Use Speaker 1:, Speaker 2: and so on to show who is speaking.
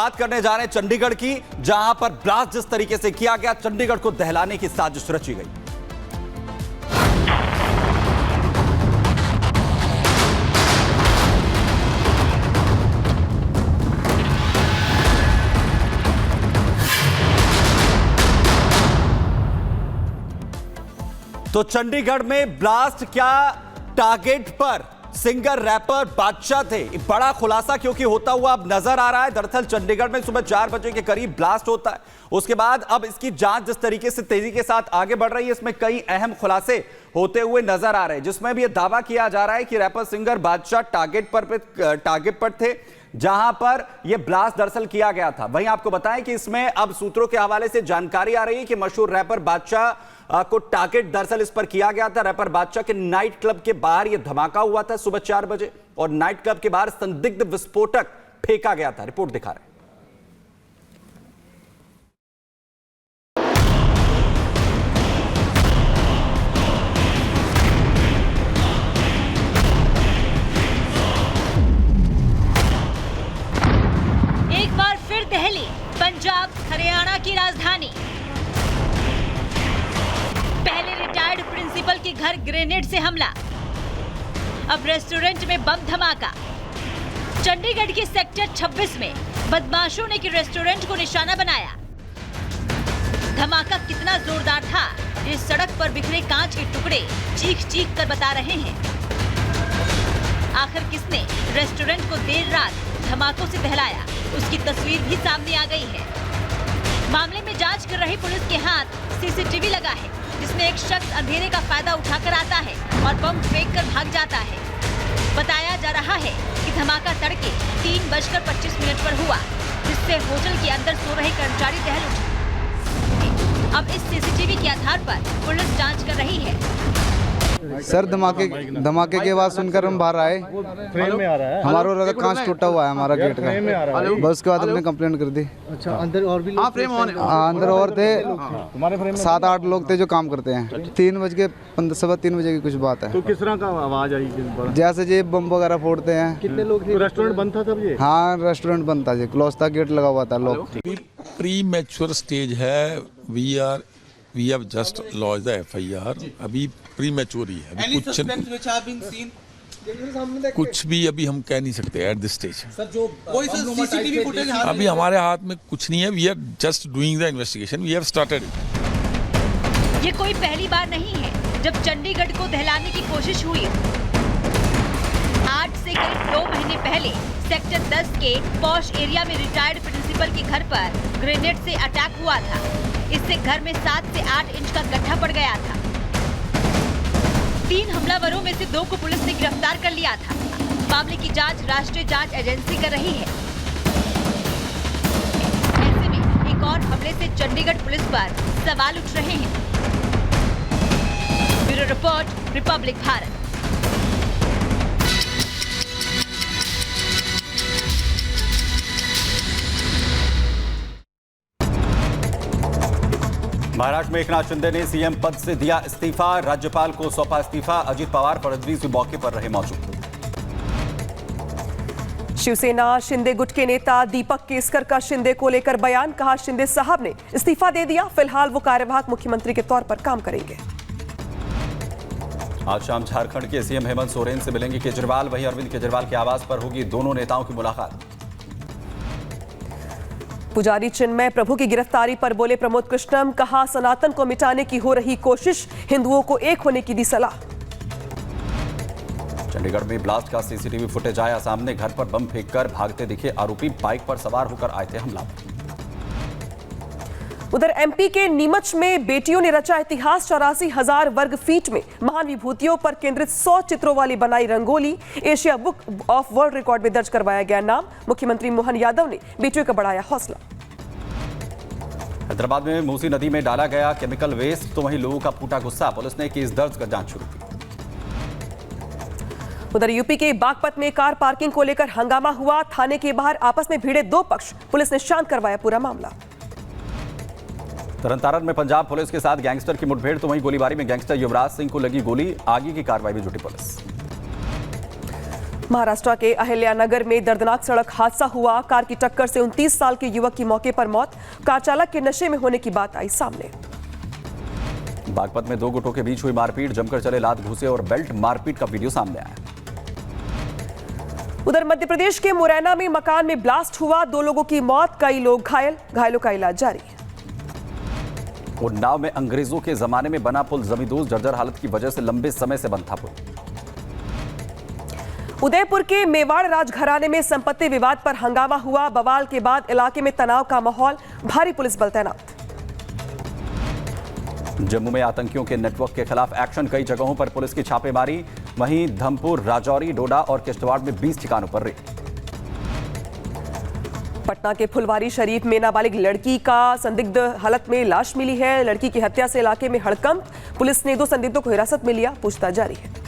Speaker 1: बात करने जा रहे हैं चंडीगढ़ की, जहां पर ब्लास्ट जिस तरीके से किया गया, चंडीगढ़ को दहलाने की साजिश रची गई। तो चंडीगढ़ में ब्लास्ट क्या टारगेट पर सिंगर रैपर बादशाह थे? बड़ा खुलासा क्योंकि होता हुआ अब नजर आ रहा है। दरअसल चंडीगढ़ में सुबह 4 बजे के करीब ब्लास्ट होता है। उसके बाद अब इसकी जांच जिस तरीके से तेजी के साथ आगे बढ़ रही है, इसमें कई अहम खुलासे होते हुए नजर आ रहे हैं, जिसमें भी यह दावा किया जा रहा है कि रैपर सिंगर बादशाह टारगेट पर थे, जहां पर यह ब्लास्ट दरअसल किया गया था। वहीं आपको बताएं कि इसमें अब सूत्रों के हवाले से जानकारी आ रही है कि मशहूर रैपर बादशाह को टारगेट दरअसल इस पर किया गया था। रैपर बादशाह के नाइट क्लब के बाहर यह धमाका हुआ था सुबह 4 बजे, और नाइट क्लब के बाहर संदिग्ध विस्फोटक फेंका गया था। रिपोर्ट दिखा रहे हैं।
Speaker 2: एक बार फिर दिल्ली, पंजाब हरियाणा की राजधानी। पहले रिटायर्ड प्रिंसिपल के घर ग्रेनेड से हमला, अब रेस्टोरेंट में बम धमाका। चंडीगढ़ के सेक्टर 26 में बदमाशों ने रेस्टोरेंट को निशाना बनाया। धमाका कितना जोरदार था, ये सड़क पर बिखरे कांच के टुकड़े चीख चीख कर बता रहे हैं। आखिर किसने रेस्टोरेंट को देर रात धमाकों से दहलाया, उसकी तस्वीर भी सामने आ गई है। मामले में जांच कर रही पुलिस के हाथ सीसीटीवी लगा है, जिसमें एक शख्स अंधेरे का फायदा उठाकर आता है और बम फेंककर भाग जाता है। बताया जा रहा है कि धमाका तड़के 3:25 पर हुआ, जिससे होटल के अंदर सो रहे कर्मचारी दहल उठे। अब इस सीसीटीवी के आधार पर पुलिस जांच कर रही है।
Speaker 3: सर धमाके के बाद सुनकर हम बाहर आए।
Speaker 4: फ्रेम में आ रहा है,
Speaker 3: हमारा कांच टूटा हुआ है हमारा गेट का। बस उसके बाद हमने कंप्लेंट कर दी।
Speaker 4: अच्छा, अंदर और भी लोग
Speaker 3: अंदर और थे, 7-8 लोग थे जो काम करते हैं। 3:15 बजे की कुछ बात है।
Speaker 4: तो किस तरह का आवाज आई?
Speaker 3: जैसे जी बम वगैरह फोड़ते हैं।
Speaker 4: कितने लोग थे? रेस्टोरेंट बंद था तब? ये
Speaker 3: हाँ, रेस्टोरेंट बंद था जी, क्लोज था, गेट लगा हुआ था। लोग
Speaker 5: प्री मैच्योर स्टेज है। We have just launch the FIR। अभी प्री मैच्योर ही है, अभी कुछ भी अभी हम कह नहीं सकते एट दिस स्टेज। अभी हमारे हाथ में कुछ नहीं है। We are just doing the investigation, we have started.
Speaker 2: ये कोई पहली बार नहीं है जब चंडीगढ़ को दहलाने की कोशिश हुई। आज से करीब 2 महीने पहले सेक्टर 10 के पॉश एरिया में रिटायर्ड प्रिंसिपल के घर पर ग्रेनेड से अटैक हुआ था। इससे घर में 7 से 8 इंच का गड्ढा पड़ गया था। 3 हमलावरों में से 2 को पुलिस ने गिरफ्तार कर लिया था। मामले की जांच राष्ट्रीय जांच एजेंसी कर रही है। ऐसे में एक और हमले से चंडीगढ़ पुलिस पर सवाल उठ रहे हैं। Bureau report, Republic Bharat.
Speaker 1: Maharashtra में एकनाथ शिंदे ने सीएम पद से दिया इस्तीफा, राज्यपाल को सौंपा इस्तीफा। अजित पवार, फडणवीस भी मौके पर रहे मौजूद।
Speaker 6: शिवसेना शिंदे गुट के नेता दीपक केसकर का शिंदे को लेकर बयान, कहा शिंदे साहब ने इस्तीफा दे दिया, फिलहाल वो कार्यवाहक मुख्यमंत्री के तौर पर काम करेंगे।
Speaker 1: आज शाम झारखंड के सीएम हेमंत सोरेन से मिलेंगे केजरीवाल। वहीं अरविंद केजरीवाल के आवास पर होगी दोनों नेताओं की मुलाकात।
Speaker 6: पुजारी चिन्मय प्रभु की गिरफ्तारी पर बोले प्रमोद कृष्णम, कहा सनातन को मिटाने की हो रही कोशिश, हिंदुओं को एक होने की दी सलाह।
Speaker 1: चंडीगढ़ में ब्लास्ट का सीसीटीवी फुटेज आया सामने। घर पर बम फेंककर भागते दिखे आरोपी, बाइक पर सवार होकर आए थे हमलावर।
Speaker 6: उधर MP के नीमच में बेटियों ने रचा इतिहास। 84,000 वर्ग फीट में महान विभूतियों पर केंद्रित 100 चित्रों वाली बनाई rangoli, Asia book of world record में दर्ज करवाया गया नाम। मुख्यमंत्री मोहन यादव ने बेटियों का बढ़ाया हौसला।
Speaker 1: हैदराबाद में मूसी नदी में डाला गया केमिकल वेस्ट, तो वहीं लोगों का फूटा गुस्सा। पुलिस ने केस दर्ज कर जांच शुरू की।
Speaker 6: उधर यूपी के बागपत में कार पार्किंग को लेकर हंगामा हुआ। थाने के बाहर आपस में भिड़े 2 पक्ष, पुलिस ने शांत करवाया पूरा मामला।
Speaker 1: तरनतारन में पंजाब पुलिस के साथ गैंगस्टर की मुठभेड़, तो वहीं गोलीबारी में गैंगस्टर युवराज सिंह को लगी गोली। आगे की कार्रवाई में जुटी पुलिस।
Speaker 6: महाराष्ट्र के अहिल्यानगर में दर्दनाक सड़क हादसा हुआ। कार की टक्कर से 29 साल के युवक की मौके पर मौत। कार चालक के नशे में होने की बात आई सामने।
Speaker 1: बागपत में 2 गुटों के बीच हुई मारपीट, जमकर चले लात घूसे और बेल्ट मारपीट का वीडियो सामने आया।
Speaker 6: उधर मध्य प्रदेश के मुरैना में मकान में ब्लास्ट हुआ, 2 लोगों की मौत, कई लोग घायल, घायलों का इलाज जारी।
Speaker 1: उन्नाव में अंग्रेजों के जमाने में बना पुल जमींदोज, जर्जर हालत की वजह से लंबे समय से बंद था पुल।
Speaker 6: उदयपुर के मेवाड़ राजघराने में संपत्ति विवाद पर हंगामा हुआ। बवाल के बाद इलाके में तनाव का माहौल, भारी पुलिस बल तैनात।
Speaker 1: जम्मू में आतंकियों के नेटवर्क के खिलाफ एक्शन, कई जगहों पर पुलिस की छापेमारी। वहीं धमपुर, राजौरी, डोडा और किश्तवाड़ में 20 ठिकानों पर रेड।
Speaker 6: पटना के फुलवारी शरीफ में नाबालिग लड़की का संदिग्ध हालत में लाश मिली है। लड़की की हत्या से इलाके में हड़कंप। पुलिस ने 2 संदिग्धों को हिरासत में लिया, पूछताछ जारी है।